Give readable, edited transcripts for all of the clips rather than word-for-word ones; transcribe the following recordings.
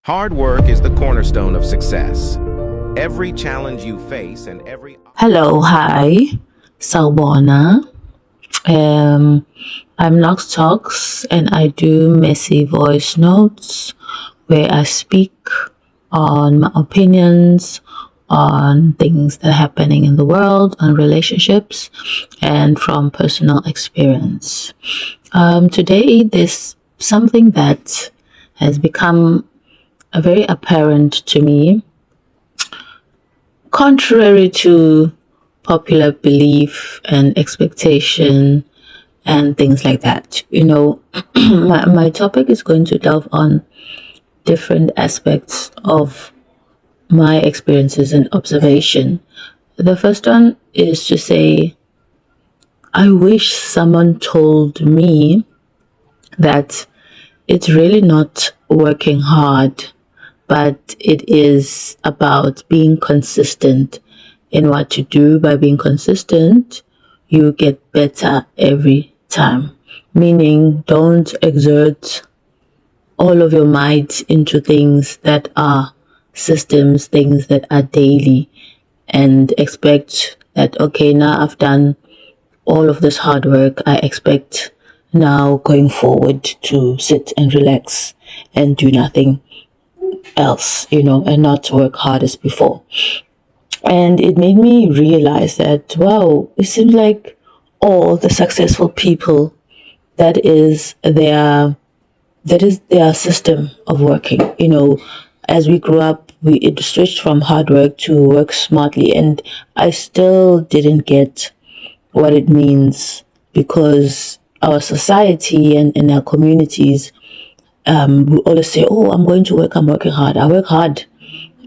Hard work is the cornerstone of success. Every challenge you face and every Hello, hi, Sawbona. I'm Nokss Talkss, and I do messy voice notes where I speak on my opinions on things that are happening in the world, on relationships, and from personal experience. Today, there's something that has become very apparent to me, contrary to popular belief and expectation and things like that. My topic is going to delve on different aspects of my experiences and observation. The first one is to say, I wish someone told me that it's really not working hard, but it is about being consistent in what you do. By being consistent, you get better every time. Meaning, don't exert all of your might into things that are systems, things that are daily, and expect that, okay, now I've done all of this hard work. I expect now going forward to sit and relax and do nothing else, and not work hard as before. And it made me realize that, wow, it seems like all the successful people, that is their system of working. As we grew up, it switched from hard work to work smartly, and I still didn't get what it means, because our society and our communities we always say, oh, I'm going to work, I'm working hard, I work hard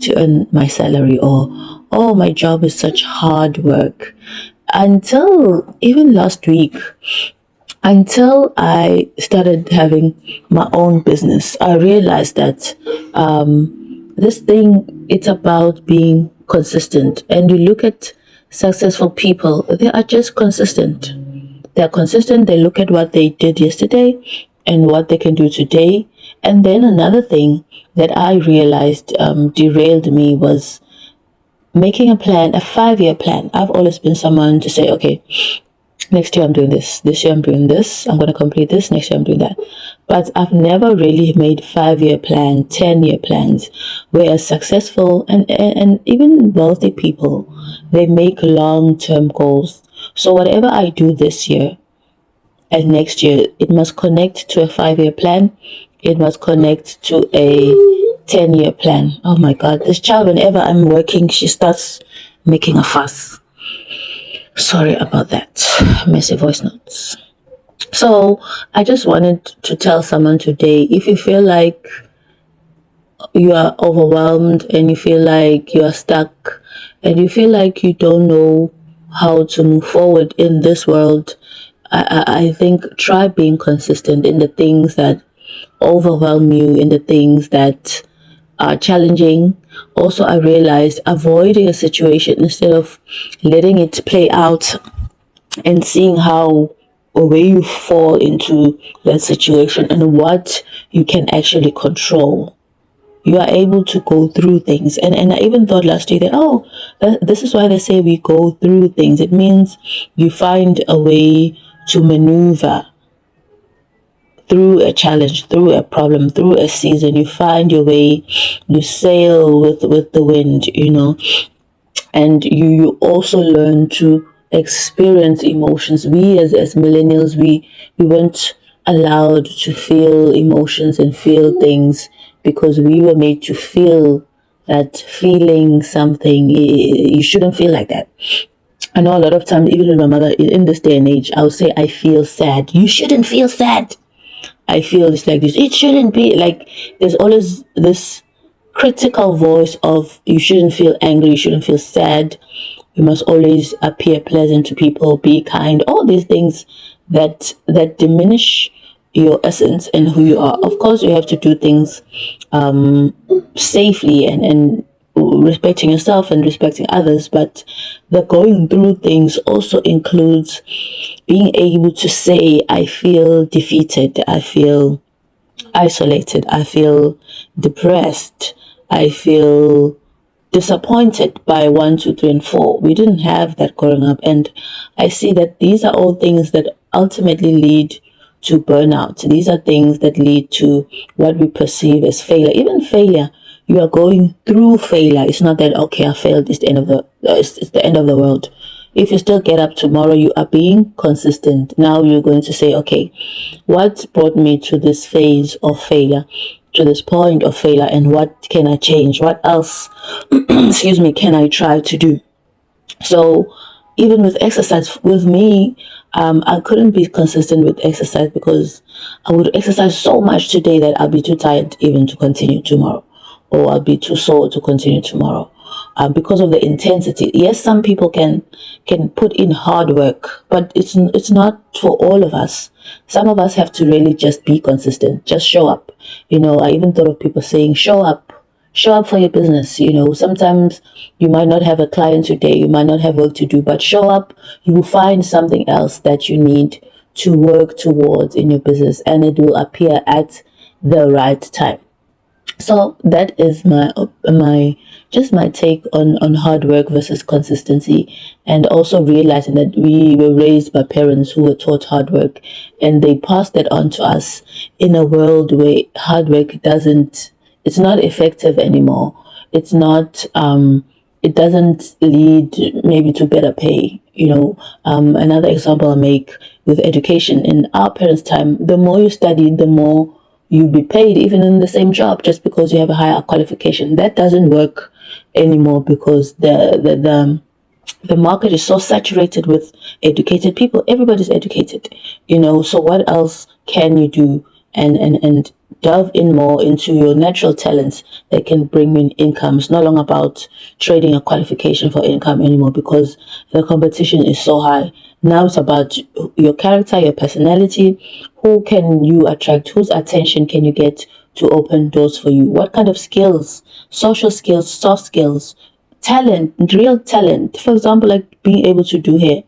to earn my salary, or oh, my job is such hard work. Until even last week, until I started having my own business, I realized that this thing, it's about being consistent. And you look at successful people, they are just consistent. They're consistent. They look at what they did yesterday and what they can do today. And then another thing that I realized derailed me was making a plan, a 5-year plan. I've always been someone to say, okay, next year I'm doing this year I'm doing this, I'm going to complete this, next year I'm doing that. But I've never really made 5-year plan, 10-year plans, where successful and even wealthy people, they make long-term goals. So whatever I do this year and next year, it must connect to a 5-year plan. It must connect to a 10-year plan. Oh my God, this child, whenever I'm working, she starts making a fuss. Sorry about that. Messy voice notes. So I just wanted to tell someone today, if you feel like you are overwhelmed and you feel like you are stuck and you feel like you don't know how to move forward in this world, I think try being consistent in the things that overwhelm you, in the things that are challenging. Also, I realized avoiding a situation instead of letting it play out and seeing how or where you fall into that situation and what you can actually control. You are able to go through things. And I even thought last year that, this is why they say we go through things. It means you find a way to maneuver through a challenge, through a problem, through a season. You find your way, you sail with the wind, and you also learn to experience emotions. We as millennials, we weren't allowed to feel emotions and feel things, because we were made to feel that feeling something, you shouldn't feel like that. I know a lot of times, even with my mother, in this day and age, I would say, I feel sad. You shouldn't feel sad. I feel it's like this. It shouldn't be like, there's always this critical voice of, you shouldn't feel angry, you shouldn't feel sad, you must always appear pleasant to people, be kind, all these things that diminish your essence and who you are. Of course, you have to do things safely and respecting yourself and respecting others, but the going through things also includes being able to say, I feel defeated, I feel isolated. I feel depressed. I feel disappointed by one, two, three, and four. We didn't have that growing up. And I see that these are all things that ultimately lead to burnout. These are things that lead to what we perceive as failure. Even failure, you are going through failure. It's not that, okay, I failed, it's the end of it's the end of the world. If you still get up tomorrow, you are being consistent. Now you're going to say, okay, what brought me to this phase of failure, to this point of failure, and what can I change? What else, excuse me, can I try to do? So even with exercise, with me, I couldn't be consistent with exercise because I would exercise so much today that I'll be too tired even to continue tomorrow, or I'll be too sore to continue tomorrow. Because of the intensity. Yes, some people can put in hard work, but it's not for all of us. Some of us have to really just be consistent, just show up. I even thought of people saying, show up for your business. Sometimes you might not have a client today, you might not have work to do, but show up. You will find something else that you need to work towards in your business, and it will appear at the right time. So that is my take on hard work versus consistency, and also realizing that we were raised by parents who were taught hard work, and they passed that on to us in a world where hard work doesn't it's not effective anymore. It's not it doesn't lead maybe to better pay. Another example I make with education, in our parents' time, the more you study, the more you'll be paid, even in the same job, just because you have a higher qualification. That doesn't work anymore because the market is so saturated with educated people. Everybody's educated, so what else can you do? And delve in more into your natural talents that can bring in income. It's no longer about trading a qualification for income anymore because the competition is so high. Now it's about your character, your personality. Who can you attract? Whose attention can you get to open doors for you? What kind of skills, social skills, soft skills, talent, real talent? For example, like being able to do hair.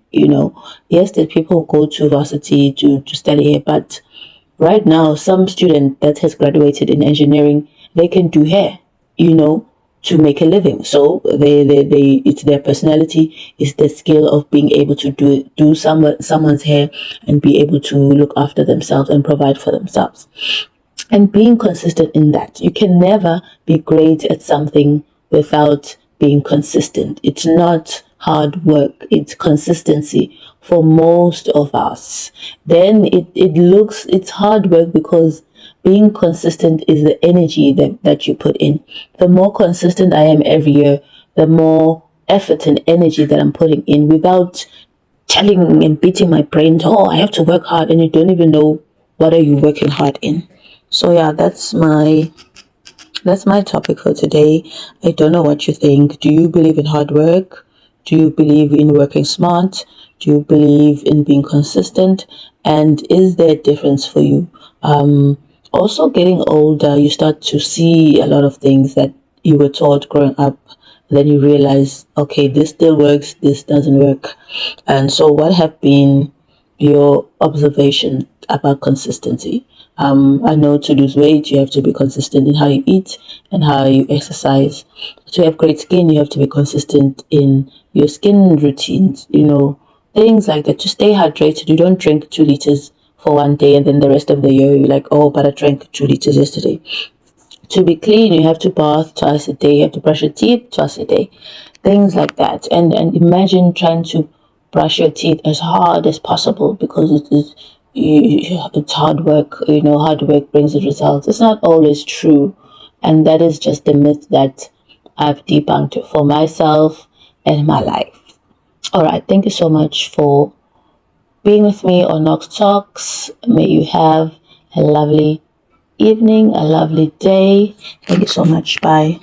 Yes, there's people who go to varsity to study hair, but right now, some student that has graduated in engineering, they can do hair, to make a living. So it's their personality, it's the skill of being able to do someone's hair and be able to look after themselves and provide for themselves. And being consistent in that. You can never be great at something without being consistent. It's not hard work, it's consistency for most of us. Then it's hard work because being consistent is the energy that you put in. The more consistent I am every year, the more effort and energy that I'm putting in without telling and beating my brain, oh, I have to work hard, and you don't even know what are you working hard in. So yeah, that's my topic for today. I don't know what you think. Do you believe in hard work? Do you believe in working smart? Do you believe in being consistent? And is there a difference for you? Also, getting older, you start to see a lot of things that you were taught growing up. Then you realize, okay, this still works, this doesn't work. And so, what have been your observation about consistency? I know to lose weight, you have to be consistent in how you eat and how you exercise. To have great skin, you have to be consistent in your skin routines, things like that. To stay hydrated, you don't drink 2 liters for one day and then the rest of the year you're like, oh, but I drank 2 liters yesterday. To be clean, you have to bath twice a day, you have to brush your teeth twice a day, things like that. And imagine trying to brush your teeth as hard as possible because it's hard work. Hard work brings the results. It's not always true, and that is just the myth that I've debunked for myself and my life. All right, thank you so much for being with me on Nokss Talkss. May you have a lovely evening, a lovely day. Thank you so much. Bye.